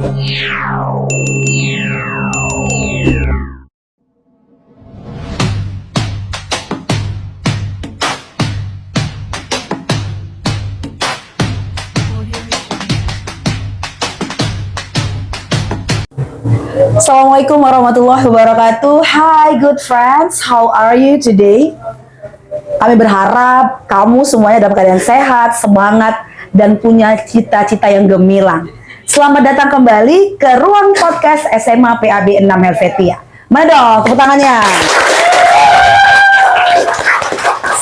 Assalamualaikum warahmatullahi wabarakatuh. Hi good friends, how are you today? Kami berharap kamu semuanya dalam keadaan sehat, semangat, dan punya cita-cita yang gemilang. Selamat datang kembali ke ruang podcast SMA PAB 6 Helvetia. Mana dong tepuk tangannya?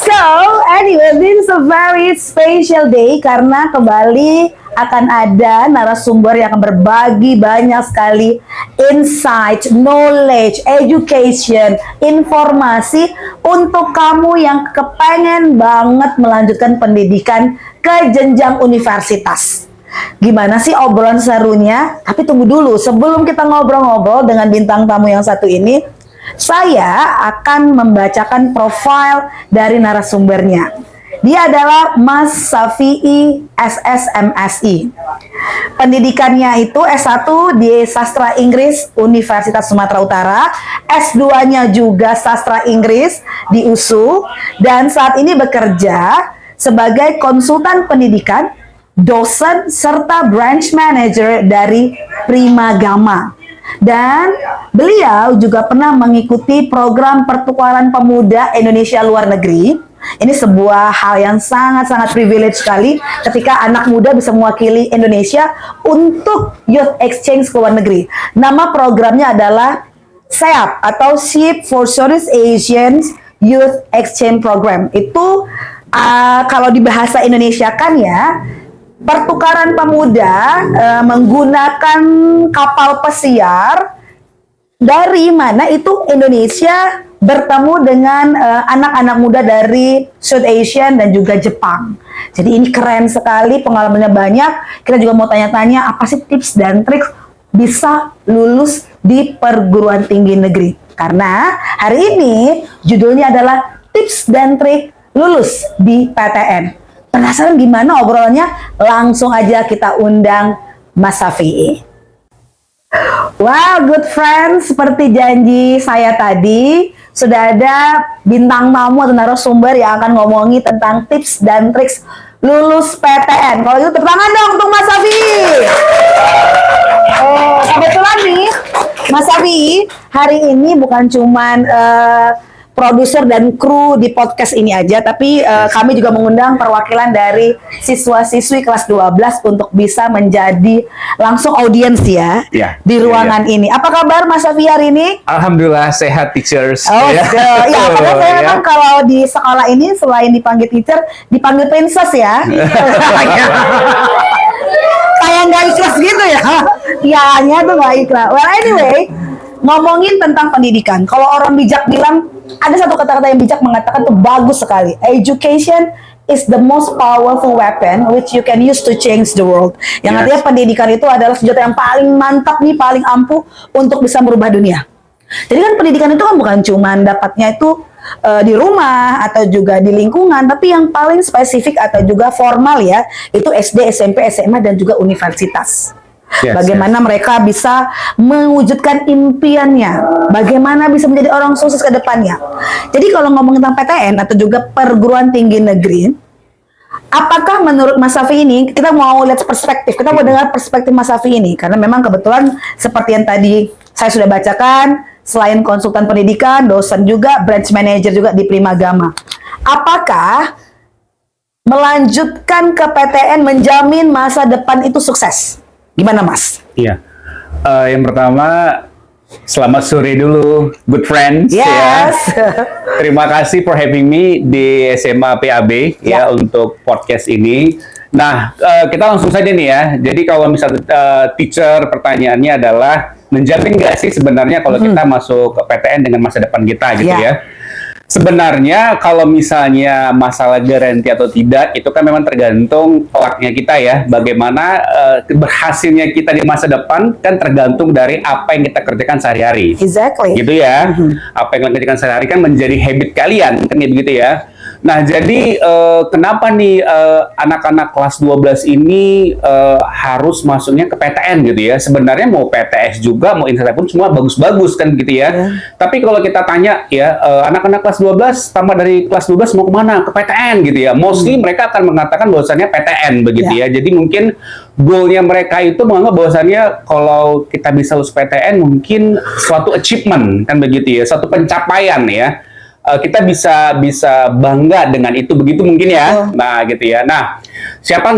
So, anyway, this is a very special day karena kembali akan ada narasumber yang akan berbagi banyak sekali insight, knowledge, education, informasi untuk kamu yang kepengen banget melanjutkan pendidikan ke jenjang universitas. Gimana sih obrolan serunya? Tapi tunggu dulu, sebelum kita ngobrol-ngobrol dengan bintang tamu yang satu ini, saya akan membacakan profil dari narasumbernya. Dia adalah Mas Safi'i SSMSI. Pendidikannya itu S1 di Sastra Inggris Universitas Sumatera Utara, S2-nya juga Sastra Inggris di USU, dan saat ini bekerja sebagai konsultan pendidikan, dosen, serta branch manager dari Primagama. Dan beliau juga pernah mengikuti program pertukaran pemuda Indonesia luar negeri. Ini sebuah hal yang sangat-sangat privilege sekali ketika anak muda bisa mewakili Indonesia untuk youth exchange ke luar negeri. Nama programnya adalah SEAP atau Ship for Southeast Asian Youth Exchange Program. Itu kalau di bahasa Indonesia kan ya, pertukaran pemuda menggunakan kapal pesiar dari mana itu Indonesia bertemu dengan anak-anak muda dari South Asian dan juga Jepang. Jadi ini keren sekali, pengalamannya banyak. Kita juga mau tanya-tanya apa sih tips dan trik bisa lulus di perguruan tinggi negeri. Karena hari ini judulnya adalah tips dan trik lulus di PTN. Penasaran gimana obrolannya? Langsung aja kita undang Mas Safi'i. Wow, good friends, seperti janji saya tadi, sudah ada bintang tamu atau narasumber yang akan ngomongi tentang tips dan triks lulus PTN. Kalau gitu tepuk tangan dong untuk Mas Safi'i. Oh, kebetulan nih, Mas Safi'i hari ini bukan cuman produser dan kru di podcast ini aja, tapi kami juga mengundang perwakilan dari siswa-siswi kelas 12 untuk bisa menjadi langsung audiens ya, di ruangan ini. Apa kabar Mas Safi'i hari ini? Alhamdulillah sehat, teachers. Oh, ya, karena saya kan kalau di sekolah ini selain dipanggil teacher, dipanggil princess ya. Kayak nggak ikhlas gitu ya. Iya, tuh nggak ikhlas. Well anyway, ngomongin tentang pendidikan. Kalau orang bijak bilang, ada satu kata-kata yang bijak mengatakan tuh bagus sekali. Education is the most powerful weapon which you can use to change the world. Yang artinya pendidikan itu adalah senjata yang paling mantap nih, paling ampuh untuk bisa merubah dunia. Jadi kan pendidikan itu kan bukan cuma dapatnya itu di rumah atau juga di lingkungan, tapi yang paling spesifik atau juga formal ya, itu SD, SMP, SMA, dan juga universitas. Bagaimana mereka bisa mewujudkan impiannya, bagaimana bisa menjadi orang sukses ke depannya. Jadi kalau ngomong tentang PTN atau juga perguruan tinggi negeri, apakah menurut Mas Safi'i ini, kita mau lihat perspektif, kita mau dengar perspektif Mas Safi'i ini, karena memang kebetulan seperti yang tadi saya sudah bacakan, selain konsultan pendidikan, dosen juga, branch manager juga di Primagama. Apakah melanjutkan ke PTN menjamin masa depan itu sukses? Gimana Mas? Iya, yang pertama selamat sore dulu, good friends. Yes. Ya. Terima kasih for having me di SMA PAB ya untuk podcast ini. Nah, kita langsung saja nih ya. Jadi kalau misalnya teacher pertanyaannya adalah menjamin nggak sih sebenarnya kalau kita masuk ke PTN dengan masa depan kita gitu ya? Sebenarnya kalau misalnya masalah garansi atau tidak, itu kan memang tergantung lucknya kita ya. Bagaimana berhasilnya kita di masa depan kan tergantung dari apa yang kita kerjakan sehari-hari. Exactly. Gitu ya. Apa yang kita kerjakan sehari-hari kan menjadi habit kalian, kan begitu ya. Nah, jadi kenapa nih anak-anak kelas 12 ini harus masuknya ke PTN gitu ya? Sebenarnya mau PTS juga, mau Insight pun semua bagus-bagus kan gitu ya. Tapi kalau kita tanya ya, anak-anak kelas 12 tambah dari kelas 12 mau kemana? Ke PTN gitu ya. Mostly mereka akan mengatakan bahwasannya PTN begitu ya. Jadi mungkin goalnya mereka itu menganggap bahwasannya kalau kita bisa lulus PTN mungkin suatu achievement kan begitu ya, suatu pencapaian ya. Kita bisa bangga dengan itu begitu mungkin ya. Nah gitu ya. Nah siapa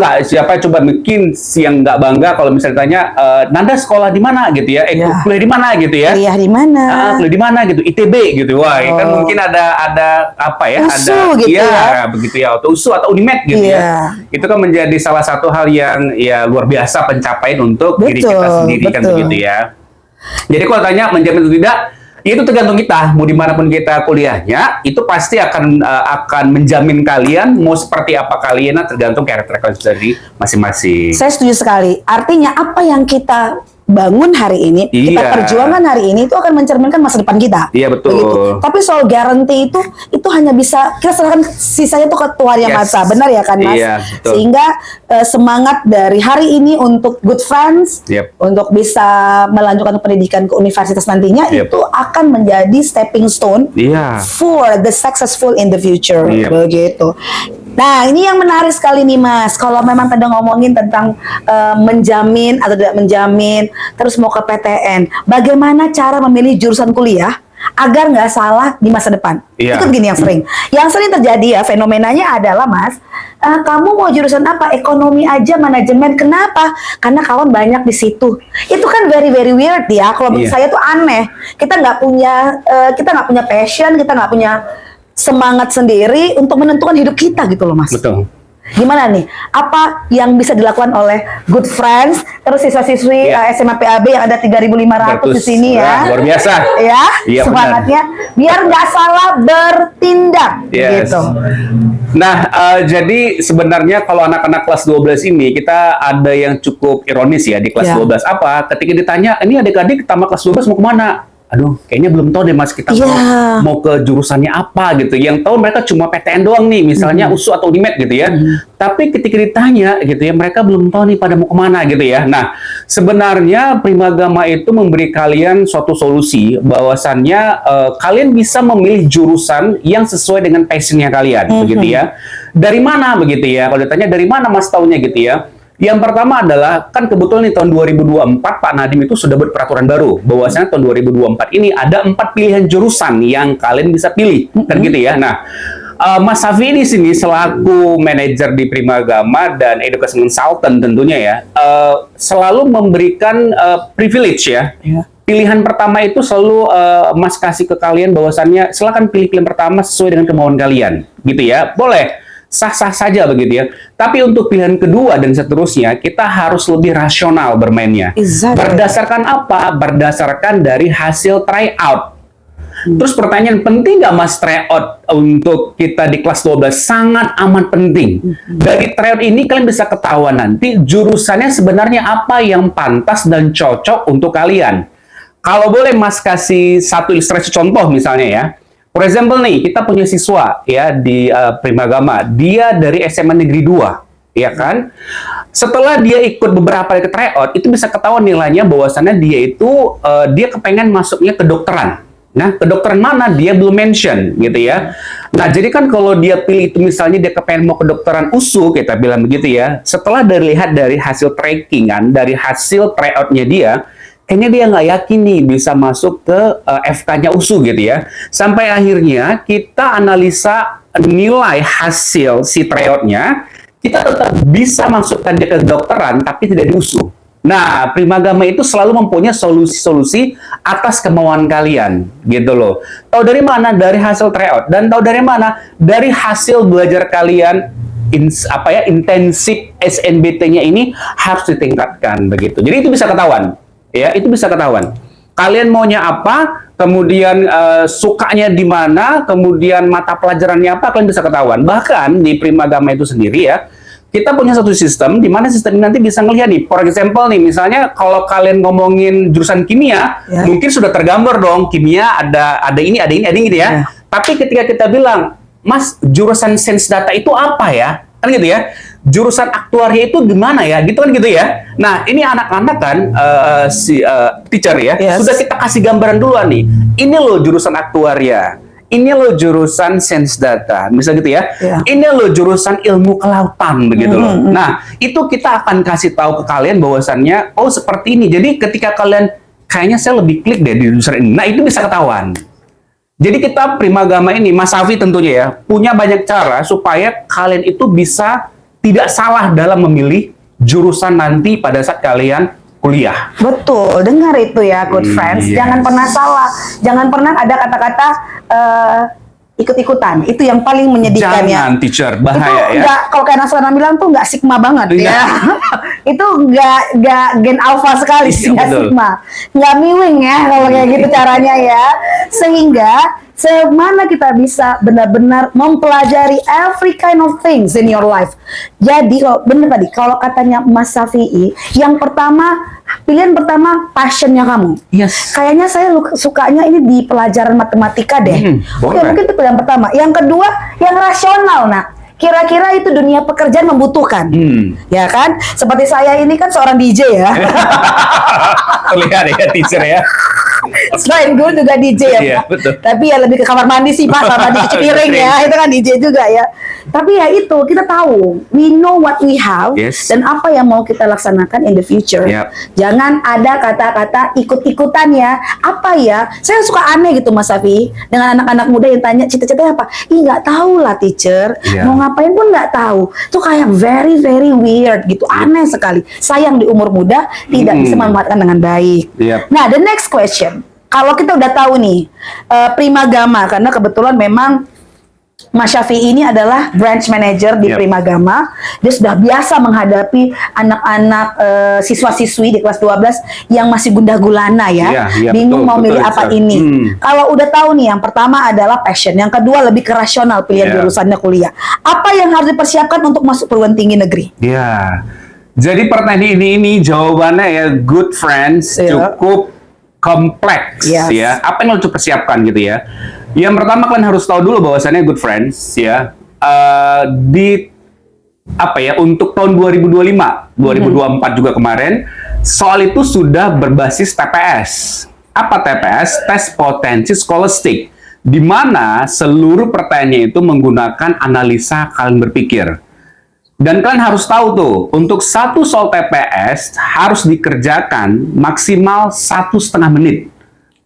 coba mungkin yang nggak bangga kalau misalnya ditanya Nanda sekolah di mana gitu ya, kuliah di mana gitu ya, kuliah di mana, kuliah di mana gitu, ITB gitu, wah kan mungkin ada apa ya, USU ada gitu ya. begitu ya, atau USU atau Unimed gitu ya. Itu kan menjadi salah satu hal yang ya luar biasa pencapaian untuk diri kita sendiri kan begitu ya. Jadi kalau tanya menjamin atau tidak, itu tergantung kita, mau dimanapun kita kuliahnya, itu pasti akan menjamin kalian mau seperti apa kalian, tergantung karakter kalian sendiri masing-masing. Saya setuju sekali. Artinya apa yang kita bangun hari ini, kita perjuangkan hari ini itu akan mencerminkan masa depan kita. Iya betul. Begitu. Tapi soal garansi itu hanya bisa kita serahkan sisanya itu ke Tuhan Yang Maha Esa. Benar ya kan Mas? Iya, betul. Sehingga semangat dari hari ini untuk good friends, untuk bisa melanjutkan pendidikan ke universitas nantinya itu akan menjadi stepping stone for the successful in the future. Begitu. Nah, ini yang menarik sekali nih Mas. Kalau memang tadi ngomongin tentang menjamin atau tidak menjamin, terus mau ke PTN, bagaimana cara memilih jurusan kuliah agar nggak salah di masa depan? Itu gini yang sering terjadi ya, fenomenanya adalah Mas, kamu mau jurusan apa? Ekonomi aja, manajemen. Kenapa? Karena kawan banyak di situ. Itu kan very weird ya. Kalau menurut saya tuh aneh. Kita nggak punya passion, kita nggak punya semangat sendiri untuk menentukan hidup kita gitu loh Mas. Betul. Gimana nih? Apa yang bisa dilakukan oleh good friends, terus siswa-siswi SMA PAB yang ada 3.500 di sini ya. Luar biasa. Ya, semangatnya biar nggak salah bertindak gitu. Nah, jadi sebenarnya kalau anak-anak kelas 12 ini kita ada yang cukup ironis ya di kelas 12. Apa? Ketika ditanya, ini adik-adik tambah kelas 12 mau kemana? Aduh, kayaknya belum tahu deh Mas, kita mau ke jurusannya apa gitu. Yang tahu mereka cuma PTN doang nih, misalnya USU atau Unimed gitu ya. Tapi ketika ditanya gitu ya, mereka belum tahu nih pada mau kemana gitu ya. Nah, sebenarnya Primagama itu memberi kalian suatu solusi bahwasannya kalian bisa memilih jurusan yang sesuai dengan passionnya kalian, begitu ya. Dari mana begitu ya? Kalau ditanya dari mana Mas taunya gitu ya? Yang pertama adalah, kan kebetulan nih tahun 2024 Pak Nadiem itu sudah berperaturan baru bahwasanya tahun 2024 ini ada 4 pilihan jurusan yang kalian bisa pilih, kan gitu ya. Nah, Mas Safi di sini selaku manajer di Primagama dan education consultant tentunya ya, selalu memberikan privilege ya. Pilihan pertama itu selalu Mas kasih ke kalian bahwasannya silakan pilih pilihan pertama sesuai dengan kemauan kalian, gitu ya. Boleh. Sah-sah saja begitu ya. Tapi untuk pilihan kedua dan seterusnya, kita harus lebih rasional bermainnya. Berdasarkan apa? Berdasarkan dari hasil tryout. Terus pertanyaan, penting nggak Mas tryout untuk kita di kelas 12? Sangat amat penting. Dari tryout ini kalian bisa ketahuan nanti jurusannya sebenarnya apa yang pantas dan cocok untuk kalian. Kalau boleh Mas kasih satu ilustrasi contoh misalnya ya. For example nih, kita punya siswa ya di Primagama, dia dari SMA Negeri 2, ya kan? Setelah dia ikut beberapa kali ke tryout, itu bisa ketahuan nilainya bahwasannya dia itu dia kepengen masuknya kedokteran. Nah, kedokteran mana dia belum mention gitu ya. Nah, jadi kan kalau dia pilih itu misalnya dia kepengen mau kedokteran USU, kita bilang begitu ya. Setelah dilihat dari hasil trackingan, dari hasil tryoutnya dia, kayaknya dia nggak yakin nih bisa masuk ke FK-nya USU gitu ya. Sampai akhirnya kita analisa nilai hasil si tryout-nya, kita tetap bisa masukkan dia ke kedokteran tapi tidak di USU. Nah, Primagama itu selalu mempunyai solusi-solusi atas kemauan kalian, gitu loh. Tahu dari mana? Dari hasil tryout. Dan tahu dari mana? Dari hasil belajar kalian, intensif SNBT-nya ini harus ditingkatkan, begitu. Jadi itu bisa ketahuan. Ya, itu bisa ketahuan. Kalian maunya apa, kemudian sukanya di mana, kemudian mata pelajarannya apa, kalian bisa ketahuan. Bahkan di Primagama itu sendiri ya, kita punya satu sistem di mana sistem ini nanti bisa ngelihat nih. For example nih, misalnya kalau kalian ngomongin jurusan kimia, mungkin sudah tergambar dong kimia ada ini gitu ya. Tapi ketika kita bilang Mas, jurusan sains data itu apa ya? Kan gitu ya. Jurusan aktuaria itu gimana ya? Gitu kan gitu ya. Nah, ini anak-anak kan teacher ya, Yes. sudah kita kasih gambaran duluan nih. Ini loh jurusan aktuaria. Ini loh jurusan sains data, misal gitu ya. Yeah. Ini loh jurusan ilmu kelautan begitu loh. Nah, itu kita akan kasih tahu ke kalian bahwasannya oh seperti ini. Jadi ketika kalian kayaknya saya lebih klik deh di jurusan ini. Nah, itu bisa ketahuan. Jadi kita Primagama ini, Mas Safi tentunya ya, punya banyak cara supaya kalian itu bisa tidak salah dalam memilih jurusan nanti pada saat kalian kuliah. Betul, dengar itu ya, good friends. Yes. Jangan pernah salah, jangan pernah ada kata-kata ikut-ikutan. Itu yang paling menyedihkan ya. Jangan teacher, Itu bahaya ya. nggak, kalau kayak Nasrana bilang tuh nggak sigma banget Iya. ya. Itu nggak gen alpha sekali sih, Iya, nggak betul. sigma, nggak miwing ya kalau kayak gitu caranya ya. Sehingga semana kita bisa benar-benar mempelajari every kind of things in your life. Jadi kalau bener tadi, kalau katanya Mas Safi'i, yang pertama pilihan pertama passionnya kamu. Yes. Kayaknya saya sukanya ini di pelajaran matematika deh. Oke, boleh. mungkin itu pilihan pertama. Yang kedua, yang rasional, nak. Kira-kira itu dunia pekerjaan membutuhkan. Ya kan? Seperti saya ini kan seorang DJ ya. Terlihat ya teacher ya. Selain gue juga DJ ya, Iya, Pak. betul. Tapi ya lebih ke kamar mandi sih, Pak. Kamar mandi cuci piring ya. Itu kan DJ juga ya. Tapi ya itu, kita tahu. We know what we have. Yes. Dan apa yang mau kita laksanakan in the future. Yep. Jangan ada kata-kata ikut-ikutan ya. Apa ya? Saya suka aneh gitu, Mas Safi. Dengan anak-anak muda yang tanya, cita-citanya apa? Ih, nggak tahu lah, teacher. Iya. Mau ngapain pun nggak tahu. Itu kayak very, very weird gitu. Aneh sekali. Sayang di umur muda, tidak bisa memanfaatkan dengan baik. Yep. Nah, the next question. Kalau kita udah tahu nih, Primagama, karena kebetulan memang Mas Syafi'i ini adalah branch manager di Yep. Primagama. Dia sudah biasa menghadapi anak-anak siswa-siswi di kelas 12 yang masih gundah gulana ya. Iya, Bingung betul, mau milih betul, apa Ustaz. ini. Kalau udah tahu nih, yang pertama adalah passion, yang kedua lebih ke rasional pilihan Iya. jurusannya kuliah. Apa yang harus dipersiapkan untuk masuk perguruan tinggi negeri? Ya. Jadi pertanyaan ini jawabannya ya good friends, Iya. cukup kompleks Yes. ya. Apa yang harus dipersiapkan gitu ya? Yang pertama kalian harus tahu dulu bahwasannya good friends ya di apa ya untuk tahun 2025, 2024 juga kemarin soal itu sudah berbasis TPS. Apa TPS? Tes Potensi Scholastic, di mana seluruh pertanyaannya itu menggunakan analisa kalian berpikir. Dan kalian harus tahu tuh, untuk satu soal TPS harus dikerjakan maksimal 1,5 menit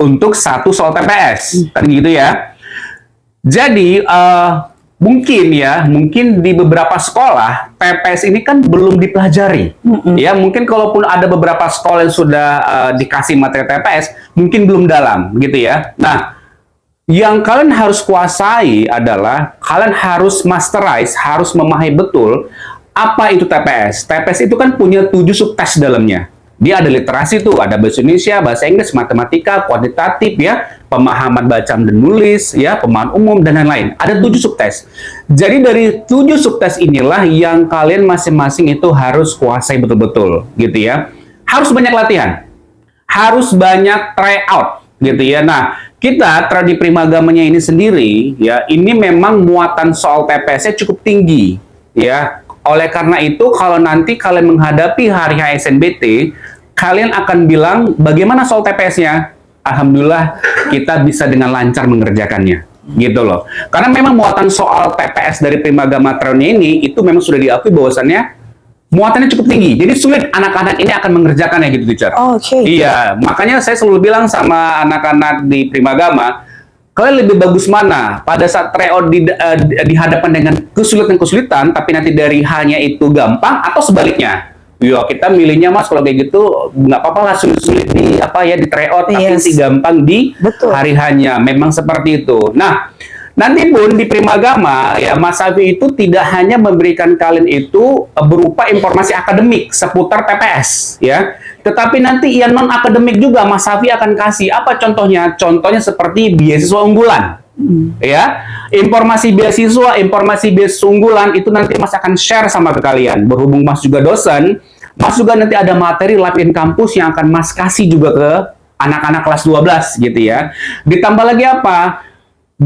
untuk satu soal TPS, kan gitu ya. Jadi mungkin di beberapa sekolah TPS ini kan belum dipelajari, ya mungkin kalaupun ada beberapa sekolah yang sudah dikasih materi TPS, mungkin belum dalam, gitu ya. Nah, yang kalian harus kuasai adalah kalian harus masterize, harus memahami betul apa itu TPS. TPS itu kan punya 7 subtes dalamnya. Dia ada literasi tuh, ada bahasa Indonesia, bahasa Inggris, matematika, kuantitatif ya, pemahaman baca dan nulis, ya, pemahaman umum dan lain-lain. Ada 7 subtes. Jadi dari 7 subtes inilah yang kalian masing-masing itu harus kuasai betul-betul, gitu ya. Harus banyak latihan, harus banyak try out, gitu ya. Nah, kita di Primagamanya ini sendiri ya, ini memang muatan soal TPS-nya cukup tinggi ya. Oleh karena itu kalau nanti kalian menghadapi hari HSNBT, kalian akan bilang bagaimana soal TPS-nya? Alhamdulillah kita bisa dengan lancar mengerjakannya. Gitu loh. Karena memang muatan soal TPS dari Primagama tahun ini itu memang sudah diakui bahwasannya muatannya cukup tinggi. Jadi sulit anak-anak ini akan mengerjakannya gitu, teacher. Oke. Iya, makanya saya selalu bilang sama anak-anak di Primagama, kalian lebih bagus mana pada saat tryout dihadapkan dengan kesulitan-kesulitan, tapi nanti dari hanya itu gampang, atau sebaliknya. Yo, kita milihnya Mas kalau kayak gitu nggak apa-apa lah, sulit-sulit di di tryout, tapi Yes. nanti gampang di Betul. hari hanya. Memang seperti itu. Nah, nanti pun di Primagama ya Mas Safi itu tidak hanya memberikan kalian itu berupa informasi akademik seputar TPS ya, tetapi nanti yang non akademik juga Mas Safi akan kasih apa contohnya? Contohnya seperti beasiswa unggulan. Ya, informasi beasiswa unggulan itu nanti Mas akan share sama ke kalian. Berhubung Mas juga dosen, Mas juga nanti ada materi Live in Campus yang akan Mas kasih juga ke anak-anak kelas 12 gitu ya. Ditambah lagi apa?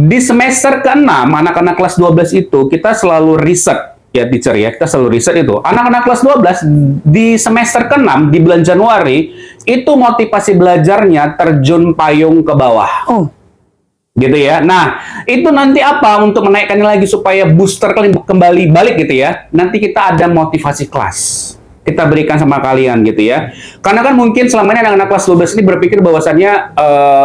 Di semester ke-6, anak-anak kelas 12 itu kita selalu riset, ya teacher ya, kita selalu riset itu. Anak-anak kelas 12 di semester ke-6, di bulan Januari, itu motivasi belajarnya terjun payung ke bawah. Oh. Gitu ya. Nah, itu nanti apa untuk menaikkannya lagi supaya booster kembali balik gitu ya. Nanti kita ada motivasi kelas. Kita berikan sama kalian gitu ya. Karena kan mungkin selama ini anak-anak kelas 12 ini berpikir bahwasannya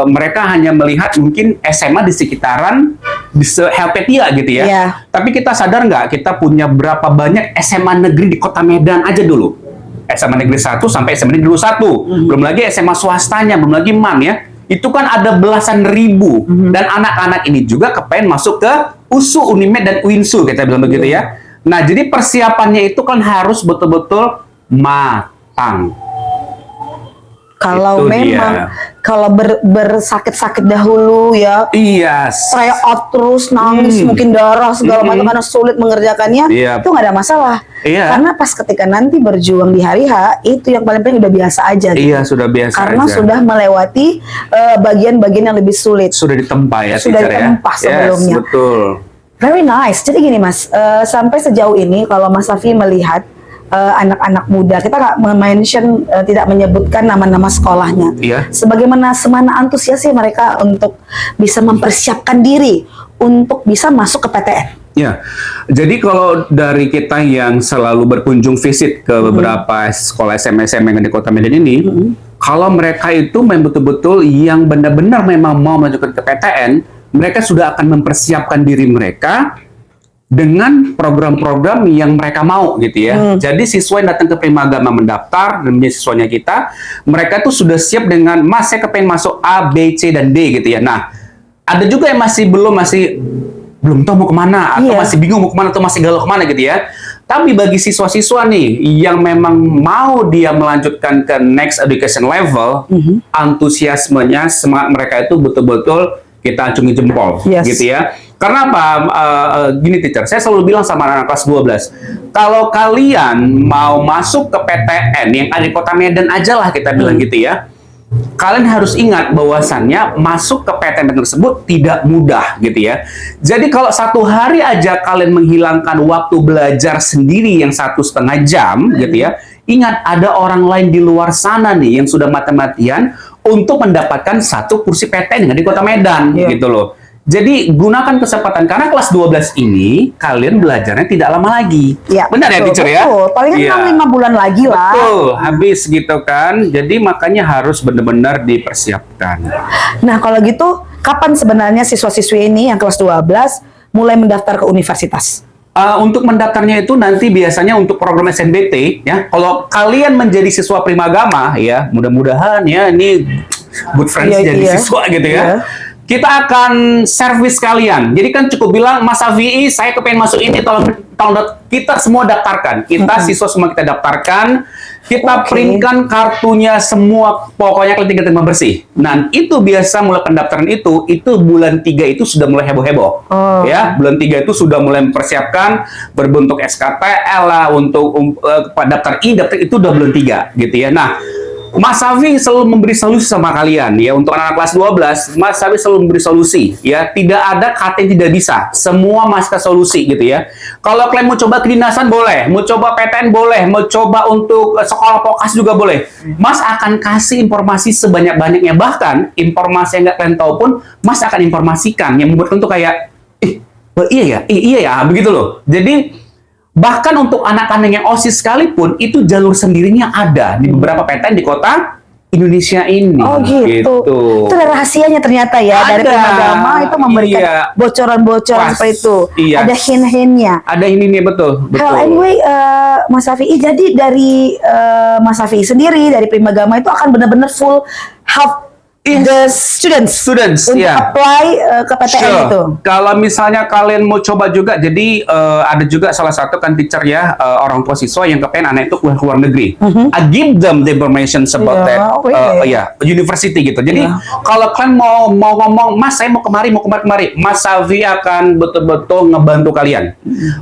mereka hanya melihat mungkin SMA di sekitaran di Helvetia gitu ya. Iya. Tapi kita sadar nggak kita punya berapa banyak SMA negeri di Kota Medan aja dulu. SMA Negeri 1 sampai SMA Negeri 1. Belum lagi SMA swastanya, belum lagi MAN ya. Itu kan ada belasan ribu. Dan anak-anak ini juga kepengen masuk ke USU, Unimed, dan UINSU, kita bilang begitu ya. Nah, jadi persiapannya itu kan harus betul-betul matang. Kalau Itu memang dia. kalau bersakit-sakit dahulu ya, Iya. tryout terus nangis mungkin darah segala macam karena sulit mengerjakannya, Iya. itu nggak ada masalah. Iya. Karena pas ketika nanti berjuang di hari H, itu yang paling penting udah biasa aja. Gitu. Iya, sudah biasa Karena aja. sudah melewati bagian-bagian yang lebih sulit. Sudah ditempa ya, Sudah teacher ya. ditempa sebelumnya. Yes, betul. Very nice. Jadi gini Mas, sampai sejauh ini kalau Mas Safi melihat anak-anak muda, kita nggak mention, tidak menyebutkan nama-nama sekolahnya. Iya. Sebagaimana semana antusiasnya mereka untuk bisa mempersiapkan diri untuk bisa masuk ke PTN. Ya, jadi kalau dari kita yang selalu berkunjung visit ke beberapa sekolah SMA-SMA yang di Kota Medan ini, kalau mereka itu memang betul-betul yang benar-benar memang mau melanjutkan ke PTN, mereka sudah akan mempersiapkan diri mereka dengan program-program yang mereka mau gitu ya. Jadi siswa yang datang ke Primagama mendaftar dan menjadi siswanya kita, mereka tuh sudah siap dengan, Mas saya kepengen masuk A, B, C, dan D gitu ya. Nah, ada juga yang masih belum tahu mau kemana, atau Iya. masih bingung mau kemana, atau masih galau kemana gitu ya. Tapi bagi siswa-siswa nih yang memang mau dia melanjutkan ke next education level, antusiasmenya, semangat mereka itu betul-betul kita acungi jempol, Yes. gitu ya. Karena apa? Gini teacher, saya selalu bilang sama anak kelas 12, kalau kalian mau masuk ke PTN yang ada di Kota Medan aja lah kita bilang gitu ya, kalian harus ingat bahwasannya masuk ke PTN tersebut tidak mudah gitu ya. Jadi kalau satu hari aja kalian menghilangkan waktu belajar sendiri yang 1,5 jam gitu ya, ingat ada orang lain di luar sana nih yang sudah mati-matian untuk mendapatkan satu kursi PTN yang ada di Kota Medan gitu loh. Jadi gunakan kesempatan karena kelas 12 ini kalian belajarnya tidak lama lagi. Ya, Benar ya betul, teacher ya? betul. Palingan Iya. 5 bulan lagi lah. Betul, habis gitu kan. Jadi makanya harus benar-benar dipersiapkan. Nah, kalau gitu kapan sebenarnya siswa-siswi ini yang kelas 12 mulai mendaftar ke universitas? Untuk mendaftarnya itu nanti biasanya untuk program SNBT ya. Kalau kalian menjadi siswa Primagama ya, mudah-mudahan ya ini good friends Iya, jadi iya. siswa gitu ya. Iya. Kita akan servis kalian. Jadi kan cukup bilang, Mas Avi, saya kepengen masuk ini, tolong kita semua daftarkan. Kita siswa semua kita daftarkan. Kita Oke. printkan kartunya semua, pokoknya kalian tinggal terima bersih. Nah, itu biasa mulai pendaftaran itu bulan 3 itu sudah mulai heboh-heboh. Oh. Ya, bulan 3 itu sudah mulai mempersiapkan berbentuk SKTL lah untuk daftar itu udah bulan 3 gitu ya. Nah, Mas Safi selalu memberi solusi sama kalian ya. Untuk anak kelas 12, Mas Safi selalu memberi solusi ya. Tidak ada kata yang tidak bisa. Semua Mas kasih solusi gitu ya. Kalau kalian mau coba kedinasan boleh, mau coba PTN boleh, mau coba untuk sekolah vokasi juga boleh. Mas akan kasih informasi sebanyak-banyaknya, bahkan informasi yang nggak kalian tahu pun Mas akan informasikan yang membuat kalian tuh kayak iya ya, begitu loh. Jadi bahkan untuk anak-anak yang OSIS sekalipun, itu jalur sendirinya ada di beberapa PTN di kota Indonesia ini. Oh gitu. Itu ada rahasianya ternyata ya. Dari Ada. Primagama itu memberikan Iya. bocoran-bocoran Pas. seperti itu. Iya. Ada hint-hintnya. Ada ini nih, betul. Well, anyway, Mas Safi, jadi dari Mas Safi sendiri, dari Primagama itu akan benar-benar full help the students untuk ya. apply ke PTN itu. Kalau misalnya kalian mau coba juga, jadi ada juga salah satu kan teacher ya, orang tua siswa yang kepengen anak itu keluar luar negeri. I give them the information about Yeah, that, really? university gitu. Jadi kalau kalian mau ngomong, Mas saya mau kemari, Mas Safi akan betul-betul ngebantu kalian.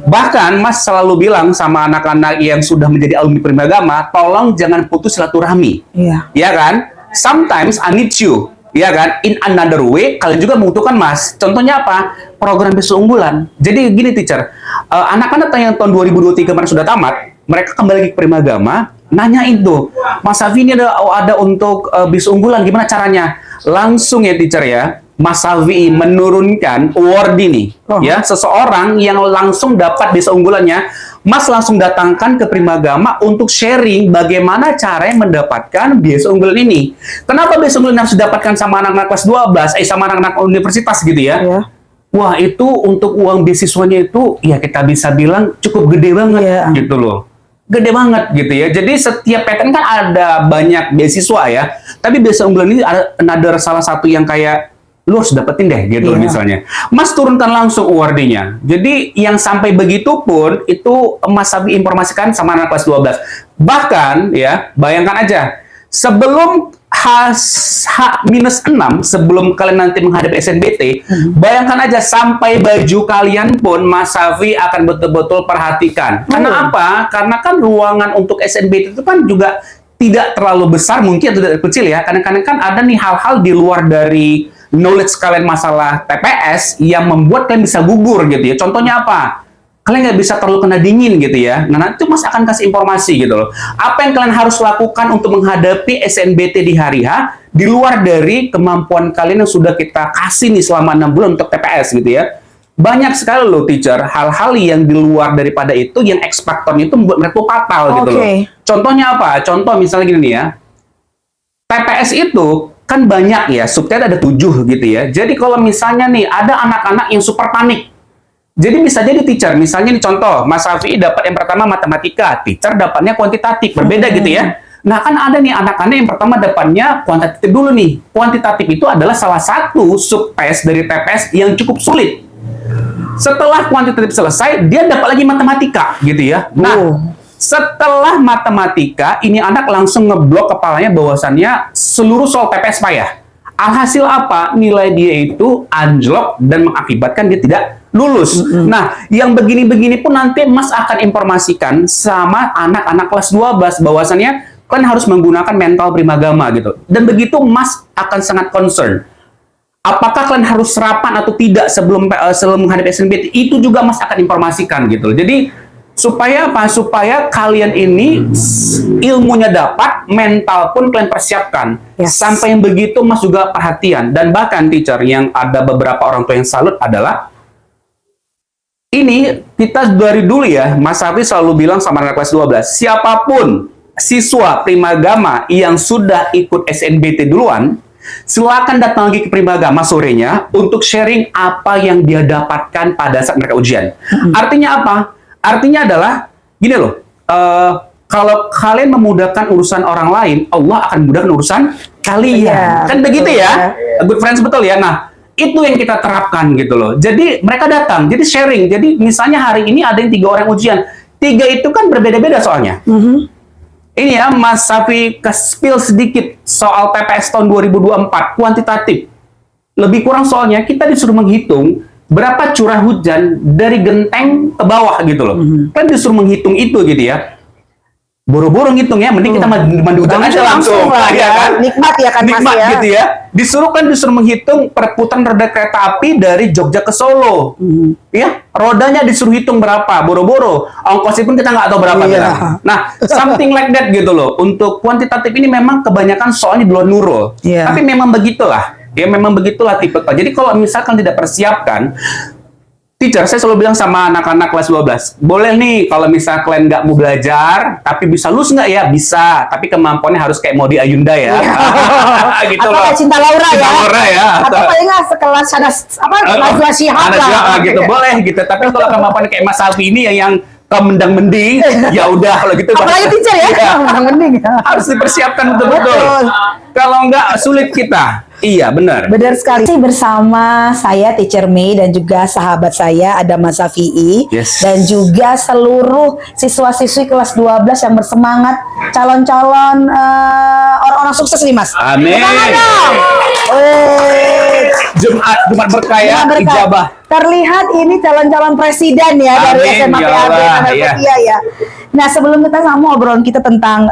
Bahkan Mas selalu bilang sama anak-anak yang sudah menjadi alumni Primagama, tolong jangan putus silaturahmi. Iya. Ya kan? Sometimes I need you Iya kan? In another way, kalian juga membutuhkan Mas. Contohnya apa? Program beasiswa unggulan. Jadi gini teacher, anak-anak yang tahun 2023 kemarin sudah tamat, mereka kembali lagi ke Primagama, nanyain tuh, Mas Safi ini ada untuk beasiswa unggulan, gimana caranya? Langsung ya teacher ya, Mas Safi menurunkan award ini, ya, seseorang yang langsung dapat beasiswa unggulannya, Mas langsung datangkan ke Primagama untuk sharing bagaimana cara mendapatkan beasiswa unggulan ini. Kenapa beasiswa unggulan harus didapatkan sama anak-anak kelas 12, sama anak-anak universitas gitu ya? Iya. Wah, itu untuk uang beasiswanya itu, ya kita bisa bilang cukup gede banget gitu loh. Gede banget gitu ya. Jadi setiap PTN kan ada banyak beasiswa ya. Tapi beasiswa unggulan ini ada salah satu yang kayak lu harus dapetin deh gitu misalnya. Mas turunkan langsung awardnya. Jadi yang sampai begitu pun itu Mas Safi informasikan sama anak kelas 12. Bahkan ya, bayangkan aja sebelum H-6 sebelum kalian nanti menghadapi SNBT, bayangkan aja sampai baju kalian pun Mas Safi akan betul-betul perhatikan. Karena apa? Karena kan ruangan untuk SNBT itu kan juga tidak terlalu besar, mungkin atau tidak kecil ya. Kadang-kadang kan ada nih hal-hal di luar dari knowledge kalian masalah TPS yang membuat kalian bisa gugur gitu ya. Contohnya apa? Kalian nggak bisa terlalu kena dingin gitu ya. Nah, nanti Mas akan kasih informasi gitu loh. Apa yang kalian harus lakukan untuk menghadapi SNBT di hari H di luar dari kemampuan kalian yang sudah kita kasih nih selama 6 bulan untuk TPS gitu ya. Banyak sekali loh teacher, hal-hal yang di luar daripada itu, yang X faktornya itu membuat mereka fatal gitu loh. Contohnya apa? Contoh misalnya gini nih ya. TPS itu kan banyak ya, subtet ada 7 gitu ya. Jadi kalau misalnya nih ada anak-anak yang super panik, jadi bisa jadi teacher, misalnya nih contoh, Mas Safi dapat yang pertama matematika, teacher dapatnya kuantitatif, berbeda gitu ya. Nah kan ada nih anak-anak yang pertama dapatnya kuantitatif dulu nih. Kuantitatif itu adalah salah satu subtes dari TPS yang cukup sulit. Setelah kuantitatif selesai, dia dapat lagi matematika gitu ya. Nah, setelah matematika, ini anak langsung ngeblok kepalanya bahwasannya seluruh soal TPS payah. Alhasil apa? Nilai dia itu anjlok dan mengakibatkan dia tidak lulus. Nah, yang begini-begini pun nanti Mas akan informasikan sama anak-anak kelas 12 bahwasannya kalian harus menggunakan mental Primagama gitu. Dan begitu Mas akan sangat concern. Apakah kalian harus serapan atau tidak sebelum menghadapi SNBT? Itu juga Mas akan informasikan gitu. Jadi supaya apa? Supaya kalian ini ilmunya dapat, mental pun kalian persiapkan. Sampai yang begitu Mas juga perhatian. Dan bahkan teacher yang ada beberapa orang tua yang salut adalah ini kita dari dulu ya, Mas Safi selalu bilang sama anak kelas 12, siapapun siswa Primagama yang sudah ikut SNBT duluan, silakan datang lagi ke Primagama sorenya untuk sharing apa yang dia dapatkan pada saat mereka ujian. Artinya apa? Artinya adalah gini loh, kalau kalian memudahkan urusan orang lain, Allah akan memudahkan urusan kalian. Kan begitu ya? Good friends, betul ya? Nah, itu yang kita terapkan gitu loh. Jadi mereka datang, jadi sharing. Jadi misalnya hari ini ada yang 3 orang ujian. 3 itu kan berbeda-beda soalnya. Ini ya, Mas Safi ke-spill sedikit soal TPS tahun 2024, kuantitatif. Lebih kurang soalnya kita disuruh menghitung berapa curah hujan dari genteng ke bawah gitu loh. Kan disuruh menghitung itu gitu ya. Boro-boro ngitung ya, mending kita mandi hujan aja langsung lah, ya kan? Nikmat ya kan, nikmat Mas ya? Gitu ya. Disuruh menghitung perputaran roda kereta api dari Jogja ke Solo. Ya, rodanya disuruh hitung berapa, boro-boro. Ongkosnya pun kita nggak tahu berapa. Nah, something like that gitu loh. Untuk kuantitatif ini memang kebanyakan soalnya di luar nurul. Tapi memang begitulah. Ya memang begitulah tipe. Jadi kalau misalkan tidak persiapkan, teacher, saya selalu bilang sama anak-anak kelas 12, boleh nih kalau misalnya kalian nggak mau belajar, tapi bisa lulus nggak ya? Bisa, tapi kemampuannya harus kayak Maudy Ayunda ya. Gitu atau loh. kayak Cinta Laura ya. Cinta Laura ya. Atau paling nggak sekelas Najwa Shihab lah. Gitu, boleh gitu. Tapi kalau kemampuannya kayak Mas Safi ini yang mendang-mending, ya udah kalau gitu. Apalagi teacher ya, mendang-mending. Harus dipersiapkan betul-betul. Kalau nggak sulit kita. Iya, benar. Benar sekali. Bersama saya Teacher May dan juga sahabat saya ada Mas Safi'i dan juga seluruh siswa-siswi kelas 12 yang bersemangat calon-calon orang-orang sukses nih, Mas. Amin. Jumat berkah ya, ijabah. terlihat ini calon-calon presiden ya dari Amin, SMA ya PAB Allah, Tanah iya. Mutia ya. Nah, sebelum kita sama obrolan kita tentang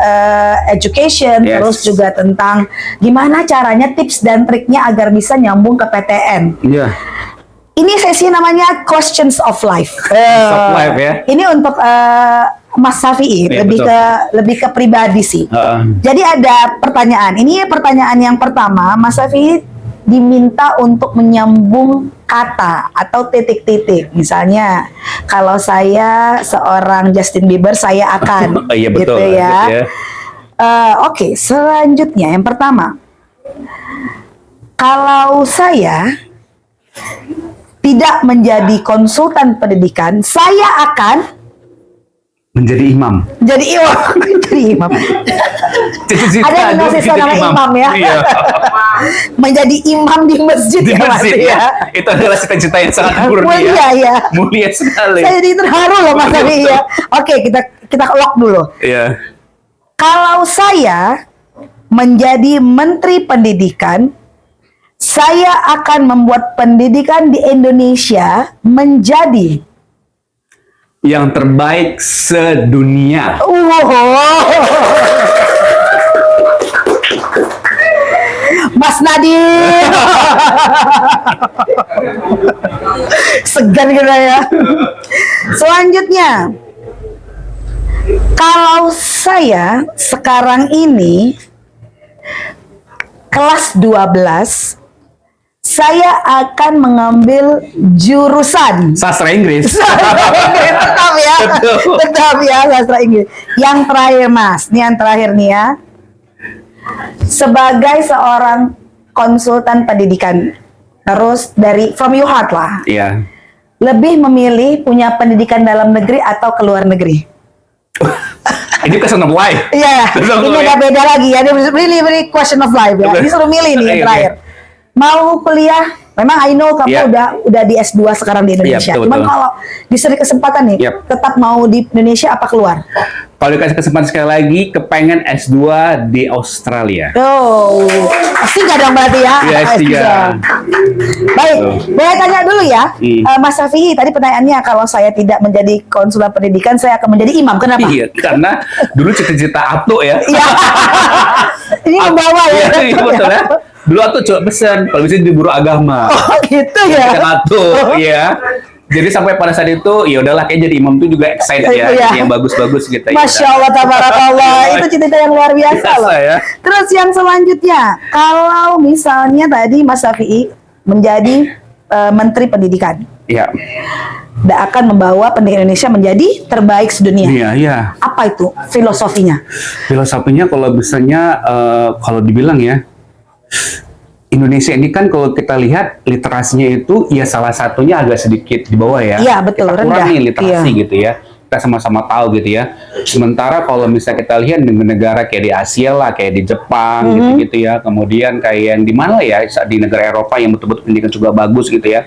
education, Yes. terus juga tentang gimana caranya tips dan triknya agar bisa nyambung ke PTN. Iya. Ini sesi namanya Questions of Life. of Life, ya. Ini untuk Mas Safi'i, Iya, lebih betul. lebih ke pribadi sih. Jadi ada pertanyaan. Ini pertanyaan yang pertama, Mas Safi'i diminta untuk menyambung kata atau titik-titik. Misalnya, kalau saya seorang Justin Bieber, saya akan. Oh, iya, betul. Gitu ya. Ya. Oke, selanjutnya yang pertama, kalau saya tidak menjadi konsultan pendidikan, saya akan Menjadi imam. jadi imam. Jadi imam. Cita-cita Ada yang dulu ngasih jadi nama imam ya. Iya. Menjadi imam di masjid Di ya, Mas, masjid ya. ya. Itu adalah cita-cita yang sangat Mulia mulia. ya. Mulia sekali. Saya jadi terharu loh Mas Safi ya. Oke, kita lock dulu. Iya. Kalau saya menjadi Menteri Pendidikan, saya akan membuat pendidikan di Indonesia menjadi Yang terbaik sedunia. Mas Nadiem. Segan kita ya. Selanjutnya, kalau saya sekarang ini kelas 12, saya akan mengambil jurusan Sastra Inggris. tetap ya, Betul. tetap ya sastra Inggris. Yang terakhir Mas, ini yang terakhir nih ya. Sebagai seorang konsultan pendidikan, terus dari from your heart lah, Iya. lebih memilih punya pendidikan dalam negeri atau ke luar negeri? Ini question of life. Iya, Question of ini life. udah beda lagi ya. Ini really question of life ya. Ini suruh milih nih yang Oke, terakhir. Mau kuliah, memang I know kamu Iya. udah di S2 sekarang di Indonesia. Iya, betul, Cuman betul. kalau diberi kesempatan nih, Yap. tetap mau di Indonesia apa keluar? Kalau dikasih kesempatan sekali lagi, kepengen S2 di Australia. Oh, S3 dong berarti ya? Iya, S3. Baik, boleh tanya dulu ya, Hmm. Mas Safi'i. Tadi pertanyaannya, kalau saya tidak menjadi konsultan pendidikan, saya akan menjadi imam. Kenapa? Iya, karena dulu cita-cita Ato ya. Iya. Ini membawa ya. Iya, iya, betul ya. Dulu Ato coba pesan, kalau bisa jadi guru agama. Oh gitu ya. Kan Ato, iya. Jadi sampai pada saat itu, ya udahlah kayak jadi imam itu juga excited ya, Iya. jadi yang bagus-bagus gitu. Masya Allah, tabarakallah. Itu cita-cita yang luar biasa loh. ya. Terus yang selanjutnya, kalau misalnya tadi Mas Safi'i menjadi Menteri Pendidikan, Iya. dan akan membawa pendidikan Indonesia menjadi terbaik sedunia. Iya, iya. Apa itu filosofinya? Filosofinya kalau misalnya kalau dibilang ya, Indonesia ini kan kalau kita lihat literasinya itu ya salah satunya agak sedikit di bawah ya. Iya, betul, Kita kurang rendah. nih literasi Iya. gitu ya. Kita sama-sama tahu gitu ya. Sementara kalau misalnya kita lihat di negara kayak di Asia lah, kayak di Jepang gitu-gitu ya. Kemudian kayak yang di mana ya, di negara Eropa yang betul-betul pendidikan juga bagus gitu ya.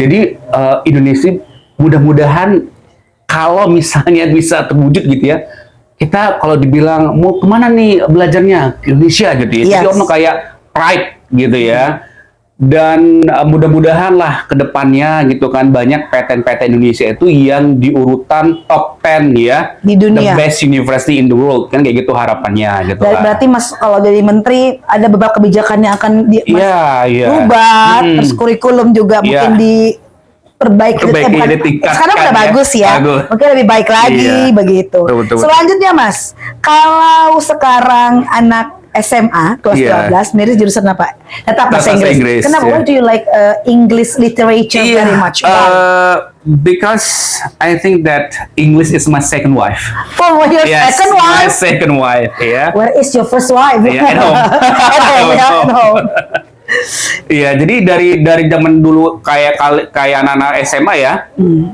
Jadi Indonesia mudah-mudahan kalau misalnya bisa terwujud gitu ya. Kita kalau dibilang mau kemana nih belajarnya ke Indonesia gitu ya. Jadi Yes. orang kayak pride gitu ya. Dan mudah-mudahan lah ke depannya gitu kan banyak PTN-PTN Indonesia itu yang di urutan top 10 ya. Di dunia. The best university in the world kan kayak gitu harapannya gitu kan. Berarti Mas kalau jadi menteri ada beberapa kebijakan yang akan Iya, iya. rubah, Hmm. terus kurikulum juga Iya. mungkin diperbaiki. Perbaiki, bukan- ditingkatkan sekarang udah ya. bagus ya, Bagus. mungkin lebih baik lagi Iya. begitu. Betul, betul, betul. Selanjutnya Mas, kalau sekarang anak SMA kelas Iya. 12 milih jurusan apa? Tetap bahasa Bahasa Inggris. Inggris, Kenapa? iya. Why do you like English literature very much? Why? Because I think that English is my second wife. Oh, your Yes, second my wife. second wife, ya. Where is your first wife? Iya, at home. At home, ya, at home. Iya, jadi dari zaman dulu kayak anak-anak SMA ya.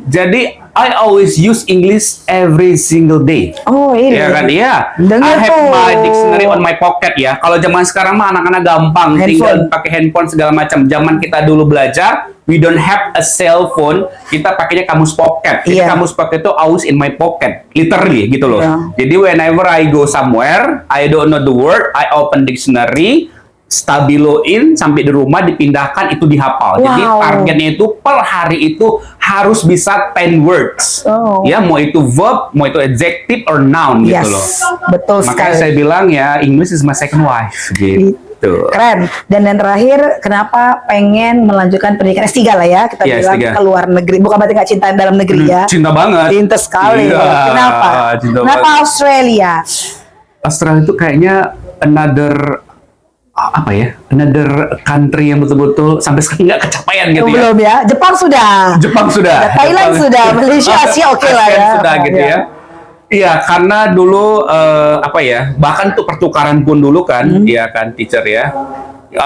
Jadi I always use English every single day. Oh, ini. Iya kan? Iya. Dengar I have tuh. my dictionary on my pocket ya. Kalau zaman sekarang mah anak-anak gampang, tinggal Handphone. pakai handphone segala macam. Zaman kita dulu belajar, we don't have a cell phone, kita pakainya kamus pocket. Jadi Iya. kamus pocket itu always in my pocket, literally gitu loh. Iya. Jadi whenever I go somewhere, I don't know the word, I open dictionary, stabiloin sampai di rumah dipindahkan itu dihafal. Jadi Wow. targetnya itu per hari itu harus bisa 10 words. Oh. Ya, mau itu verb, mau itu adjective or noun Yes, gitu loh. betul Makanya sekali. saya bilang ya English is my second wife gitu. Keren. Dan yang terakhir, kenapa pengen melanjutkan pendidikan S3 lah ya? Kita Iya, bilang S3. ke luar negeri. Bukan berarti nggak cinta dalam negeri ya. Cinta banget. Cinta sekali. Iya, Kenapa? cinta Kenapa banget. Australia? Australia itu kayaknya another country yang betul-betul sampai sekarang nggak kecapaian gitu ya. Belum ya. Jepang sudah. Jepang sudah. Thailand Jepang. sudah. Malaysia, Asia oke lah ASEAN ya. sudah gitu Iya. ya. Iya, karena dulu bahkan tuh pertukaran pun dulu kan, ya kan teacher ya.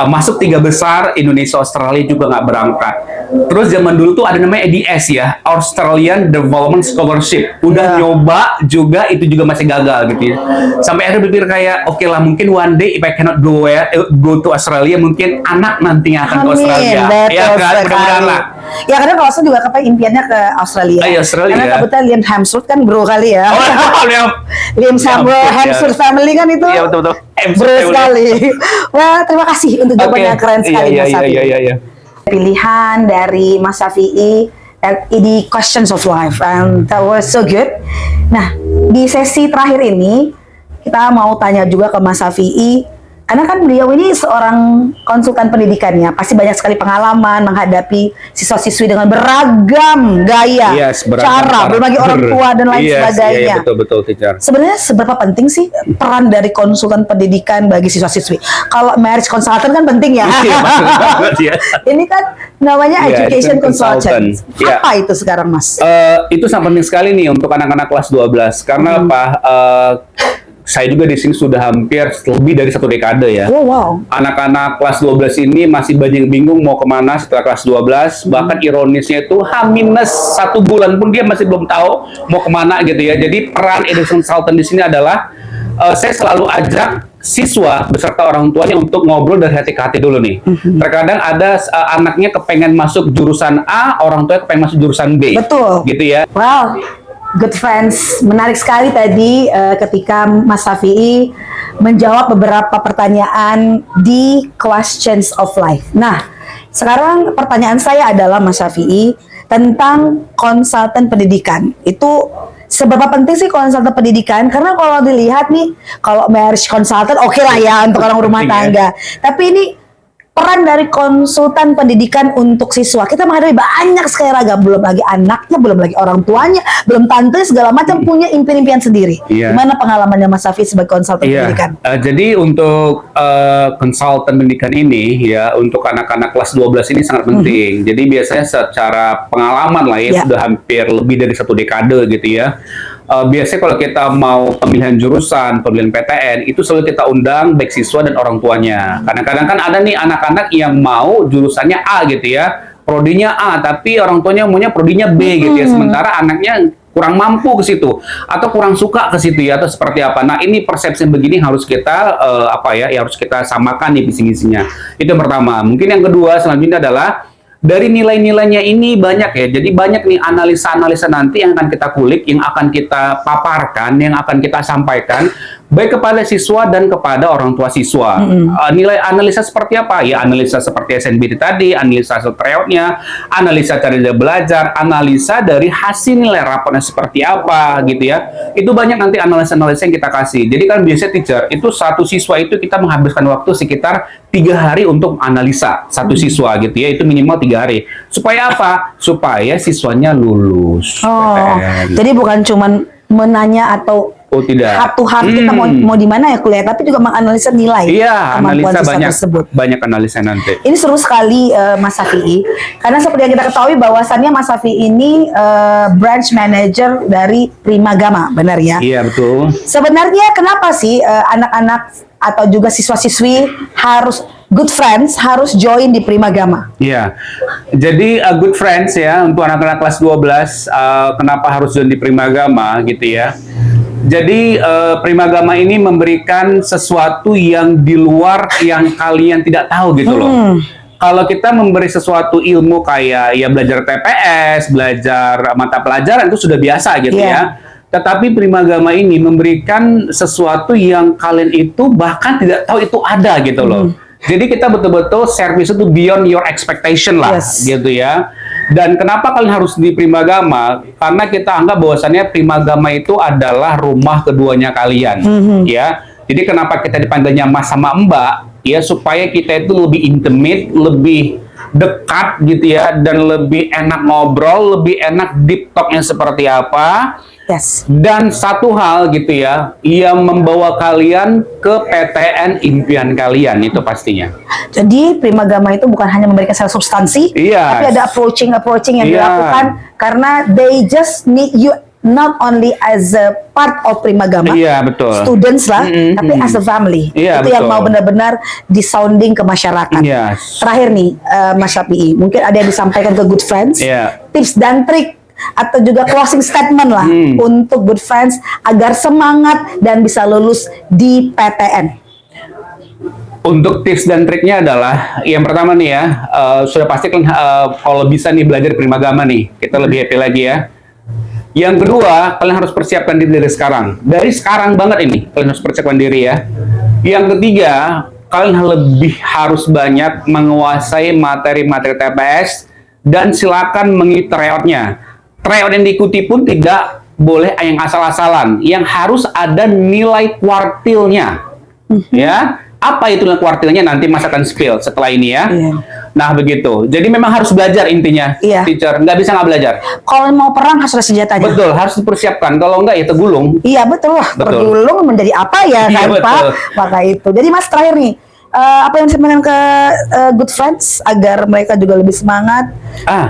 Masuk 3 besar, Indonesia, Australia juga nggak berangkat. Terus zaman dulu tuh ada namanya ADS ya, Australian Development Scholarship. Udah nyoba juga, itu juga masih gagal gitu ya. Sampai akhirnya berpikir kayak, oke lah mungkin one day if I cannot go to Australia, mungkin anak nantinya akan ke Australia. Betul Ya kan, sekali. mudah-mudahan lah. Ya karena kalau saya juga impiannya ke Australia. Iya, Australia. Karena kebetulan Liam Hemsworth kan bro kali ya. Oh, Liam. Liam Hemsworth family kan itu. Iya, betul-betul. Bro sekali. Wah, terima kasih untuk jawabannya keren sekali Mas Safi. Iya. Pilihan dari Mas Safi'i di Questions of Life, and that was so good. Nah, di sesi terakhir ini kita mau tanya juga ke Mas Safi'i, karena kan beliau ini seorang konsultan pendidikannya, pasti banyak sekali pengalaman menghadapi siswa-siswi dengan beragam gaya, Yes, cara, berbagai orang tua dan lain sebagainya. Iya, betul teacher. Sebenarnya seberapa penting sih peran dari konsultan pendidikan bagi siswa-siswi? Kalau marriage consultant kan penting ya. Iya, betul banget, ya. Ini kan namanya Iya, education itu consultant. consultant. Iya. Apa itu sekarang, Mas? Itu sangat penting sekali nih untuk anak-anak kelas 12 karena apa? Saya juga di sini sudah hampir lebih dari 1 dekade ya. Oh, wow. Anak-anak kelas 12 ini masih banyak yang bingung mau kemana setelah kelas 12. Bahkan ironisnya itu H-1 bulan pun dia masih belum tahu mau kemana gitu ya. Jadi peran education consultant di sini adalah saya selalu ajak siswa beserta orang tuanya untuk ngobrol dari hati ke hati dulu nih. Terkadang ada anaknya kepengen masuk jurusan A, orang tuanya kepengen masuk jurusan B. Betul. Gitu ya. Wow, good friends. Menarik sekali tadi ketika Mas Safi'i menjawab beberapa pertanyaan di Questions of Life. Nah, sekarang pertanyaan saya adalah Mas Safi'i tentang konsultan pendidikan. Itu seberapa penting sih konsultan pendidikan? Karena kalau dilihat nih, kalau marriage consultant oke lah ya untuk orang rumah Penting ya. tangga. Tapi ini peran dari konsultan pendidikan untuk siswa. Kita menghadapi banyak sekali ragam, belum lagi anaknya, belum lagi orang tuanya, belum tante segala macam punya impian-impian sendiri. Iya. Gimana pengalamannya Mas Safi sebagai konsultan pendidikan? Jadi untuk konsultan pendidikan ini ya untuk anak-anak kelas 12 ini sangat penting. Jadi biasanya secara pengalaman lah ya Ya. sudah hampir lebih dari 1 dekade gitu ya. Biasanya kalau kita mau pemilihan jurusan, pemilihan PTN itu selalu kita undang baik siswa dan orang tuanya. Kadang-kadang kan ada nih anak-anak yang mau jurusannya A gitu ya, prodinya A, tapi orang tuanya maunya prodinya B gitu ya. Sementara anaknya kurang mampu ke situ atau kurang suka ke situ ya atau seperti apa. Nah, ini persepsi begini harus kita harus kita samakan nih visi-misinya. Itu yang pertama. Mungkin yang kedua selanjutnya adalah dari nilai-nilainya ini banyak ya. Jadi banyak nih analisa-analisa nanti yang akan kita kulik, yang akan kita paparkan, yang akan kita sampaikan baik kepada siswa dan kepada orang tua siswa. Nilai analisa seperti apa? Ya analisa seperti SNBT tadi, analisa tryout-nya, analisa cara dia belajar, analisa dari hasil nilai rapotnya seperti apa gitu ya. Itu banyak nanti analisa-analisa yang kita kasih. Jadi kan biasanya teacher, itu satu siswa itu kita menghabiskan waktu sekitar 3 hari untuk analisa satu siswa gitu ya. Itu minimal 3 hari. Supaya apa? Supaya siswanya lulus. Oh, PTN. jadi bukan cuman menanya atau Oh tidak. heart to heart kita mau di mana ya kuliah, tapi juga menganalisa nilai Iya, kemampuan analisa siswa tersebut. banyak analisa nanti. Ini seru sekali Mas Safi'i, karena seperti yang kita ketahui bahwasannya Mas Safi'i ini branch manager dari Primagama, benar ya? Iya betul. Sebenarnya kenapa sih anak-anak atau juga siswa-siswi harus good friends harus join di Primagama? Iya. Jadi good friends ya untuk anak-anak kelas 12 kenapa harus join di Primagama gitu ya. Jadi Primagama ini memberikan sesuatu yang di luar yang kalian tidak tahu gitu loh. Kalau kita memberi sesuatu ilmu kayak ya belajar TPS, belajar mata pelajaran itu sudah biasa gitu ya. Tetapi Primagama ini memberikan sesuatu yang kalian itu bahkan tidak tahu itu ada gitu loh. Jadi kita betul-betul service itu beyond your expectation lah, Yes. gitu ya. Dan kenapa kalian harus di Primagama? Karena kita anggap bahwasannya Primagama itu adalah rumah keduanya kalian, ya. Jadi kenapa kita dipanggilnya Mas sama Mbak? Ya supaya kita itu lebih intimate, lebih dekat gitu ya, dan lebih enak ngobrol, lebih enak deep talk-nya seperti apa. Yes. Dan satu hal gitu ya, yang membawa kalian ke PTN impian kalian itu pastinya. Jadi Primagama itu bukan hanya memberikan secara substansi, Iya. tapi ada approaching yang Iya. dilakukan karena they just need you not only as a part of Primagama, Iya, betul. students lah, tapi as a family. Iya, Itu yang betul. mau benar-benar disounding ke masyarakat. Yes. Terakhir nih, Mas Syafi'i, mungkin ada yang disampaikan ke Good Friends, Iya. tips dan trik atau juga closing statement lah untuk Good Friends agar semangat dan bisa lulus di PTN. Untuk tips dan triknya adalah yang pertama nih ya, sudah pasti kan kalau bisa nih belajar Primagama nih, kita lebih happy lagi ya. Yang kedua, kalian harus persiapkan diri dari sekarang. Dari sekarang banget ini, kalian harus persiapkan diri ya. Yang ketiga, kalian lebih harus banyak menguasai materi-materi TPS dan silakan mengikuti tryout-nya. Tryout yang diikuti pun tidak boleh yang asal-asalan, yang harus ada nilai kuartilnya. Ya, apa itu nilai kuartilnya nanti Mas akan spill setelah ini ya. Iya. Nah begitu. Jadi memang harus belajar intinya, Iya. teacher. Nggak bisa nggak belajar. Kalau mau perang harus ada senjatanya. Betul, harus dipersiapkan. Kalau enggak ya tergulung. Iya betul lah, Betul. tergulung menjadi apa ya Iya, kan Pak? betul. Maka itu. Jadi Mas terakhir nih, apa yang disampaikan ke Good Friends agar mereka juga lebih semangat,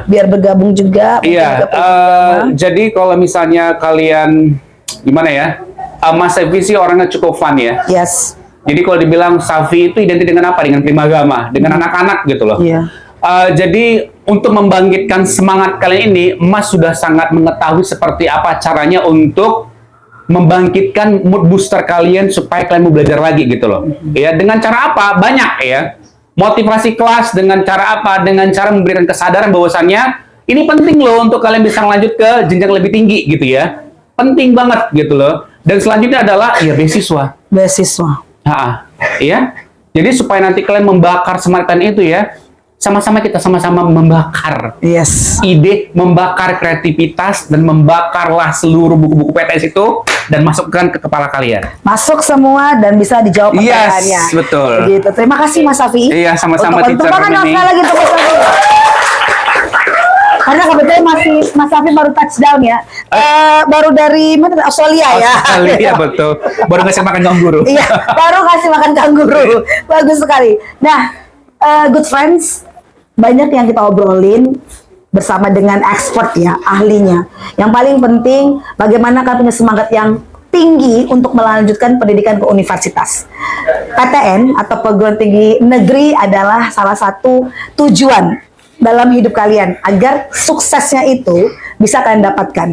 biar bergabung juga. mungkin Iya. juga Primagama. Jadi kalau misalnya kalian gimana ya, Mas Safi sih orangnya cukup fun ya. Yes. Jadi kalau dibilang Safi itu identik dengan apa? Dengan Primagama, dengan anak-anak gitu loh. Iya. Jadi untuk membangkitkan semangat kalian ini, Mas sudah sangat mengetahui seperti apa caranya untuk membangkitkan mood booster kalian supaya kalian mau belajar lagi gitu loh. Ya, dengan cara apa? Banyak ya. Motivasi kelas dengan cara apa? Dengan cara memberikan kesadaran bahwasannya ini penting loh untuk kalian bisa lanjut ke jenjang lebih tinggi gitu ya. Penting banget gitu loh. Dan selanjutnya adalah ya beasiswa. Beasiswa. Iya. Jadi supaya nanti kalian membakar semangat kalian itu ya, kita sama-sama membakar Yes. ide, membakar kreativitas, dan membakarlah seluruh buku-buku PTS itu dan masukkan ke kepala kalian. Masuk semua dan bisa dijawab Yes, pertanyaannya. betul. Gitu. Terima kasih Mas Safi. Iya, sama-sama, Untuk teacher banget Mimi. sekali lagi untuk Mas Safi. Karena kebetulan Mas Safi baru touchdown ya. Baru dari mana? Australia ya. Iya betul. Baru ngasih makan kanguru. Iya, baru kasih makan kanguru. Bagus sekali. Nah, Good Friends, banyak yang kita obrolin bersama dengan expert ya, ahlinya. Yang paling penting, bagaimana kalian punya semangat yang tinggi untuk melanjutkan pendidikan ke universitas. PTN atau perguruan tinggi negeri adalah salah satu tujuan dalam hidup kalian agar suksesnya itu bisa kalian dapatkan.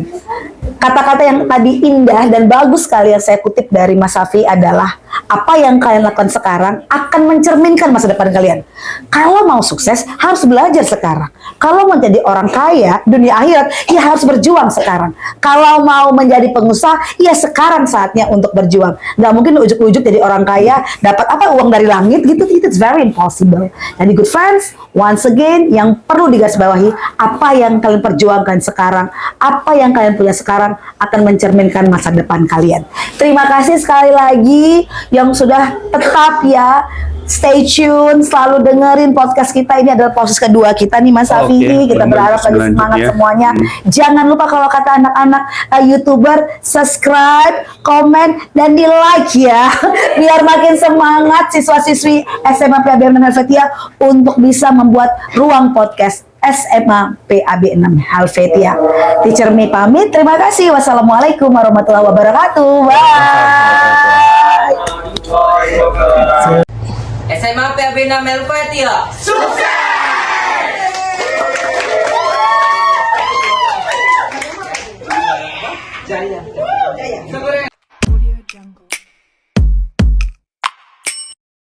Kata-kata yang tadi indah dan bagus sekali yang saya kutip dari Mas Safi adalah apa yang kalian lakukan sekarang akan mencerminkan masa depan kalian. Kalau mau sukses harus belajar sekarang. Kalau mau jadi orang kaya dunia akhirat ya harus berjuang sekarang. Kalau mau menjadi pengusaha ya sekarang saatnya untuk berjuang. Gak mungkin ujuk-ujuk jadi orang kaya dapat apa uang dari langit gitu. It's very impossible. Jadi Good Friends, once again yang perlu digarisbawahi apa yang kalian perjuangkan sekarang, apa yang kalian punya sekarang akan mencerminkan masa depan kalian. Terima kasih sekali lagi yang sudah tetap ya stay tune, selalu dengerin podcast kita. Ini adalah proses kedua kita nih Mas Safi. Oke, Kita berharap lagi lanjut semangat ya. semuanya. Jangan lupa kalau kata anak-anak YouTuber, subscribe, komen, dan di like ya. Biar makin semangat siswa-siswi SMA PAB 6 Helvetia untuk bisa membuat ruang podcast SMA PAB 6 Helvetia. Teacher Mi pamit. Terima kasih. Wassalamualaikum warahmatullahi wabarakatuh. Bye. SMA PAB 6 Helvetia. Sukses!